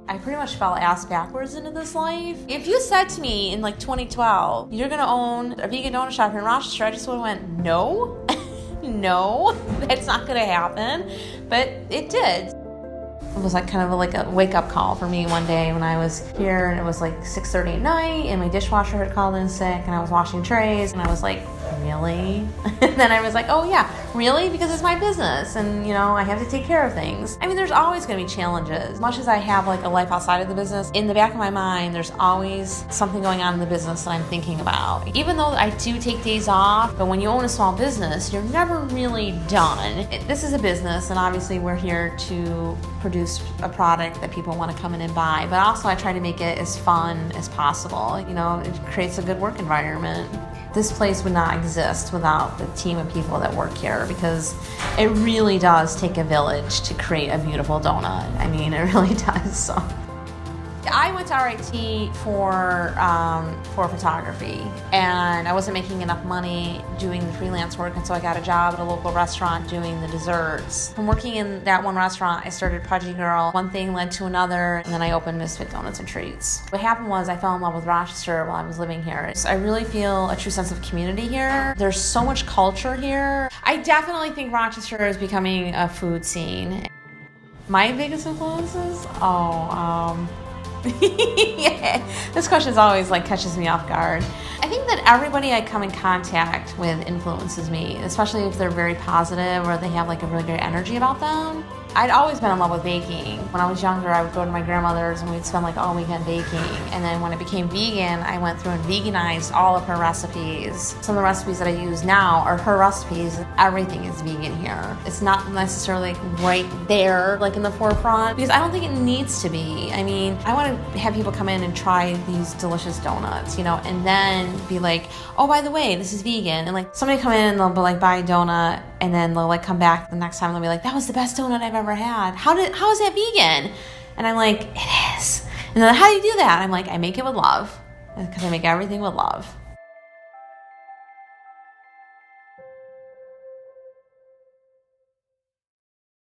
I pretty much fell ass backwards into this life. If you said to me in like 2012, you're gonna own a vegan donut shop in Rochester, I just would have went, no, no, that's not gonna happen. But it did. It was like kind of like a wake-up call for me one day when I was here, and it was like 6:30 at night, and my dishwasher had called in sick, and I was washing trays, and I was like, really? And then I was like, oh yeah, really? Because it's my business, and you know, I have to take care of things. I mean, there's always going to be challenges. As much as I have like a life outside of the business, in the back of my mind, there's always something going on in the business that I'm thinking about. Even though I do take days off, but when you own a small business, you're never really done. This is a business, and obviously we're here to produce a product that people want to come in and buy, but also I try to make it as fun as possible. You know, it creates a good work environment. This place would not exist without the team of people that work here, because it really does take a village to create a beautiful donut. I mean, it really does. So I went to RIT for photography, and I wasn't making enough money doing the freelance work, and so I got a job at a local restaurant doing the desserts. From working in that one restaurant, I started Pudgy Girl. One thing led to another, and then I opened Misfit Doughnuts and Treats. What happened was I fell in love with Rochester while I was living here. I really feel a true sense of community here. There's so much culture here. I definitely think Rochester is becoming a food scene. My biggest influences? Yeah, this question always like catches me off guard. I think that everybody I come in contact with influences me, especially if they're very positive or they have like a really great energy about them. I'd always been in love with baking. When I was younger, I would go to my grandmother's and we'd spend like all weekend baking. And then when I became vegan, I went through and veganized all of her recipes. Some of the recipes that I use now are her recipes. Everything is vegan here. It's not necessarily right there, like in the forefront, because I don't think it needs to be. I mean, I want to have people come in and try these delicious donuts, you know, and then be like, oh, by the way, this is vegan. And like somebody come in and they'll like buy a donut, and then they'll like come back the next time and they'll be like, that was the best donut I've ever had. How is that vegan? And I'm like, it is. And then how do you do that? I'm like, I make it with love, because I make everything with love.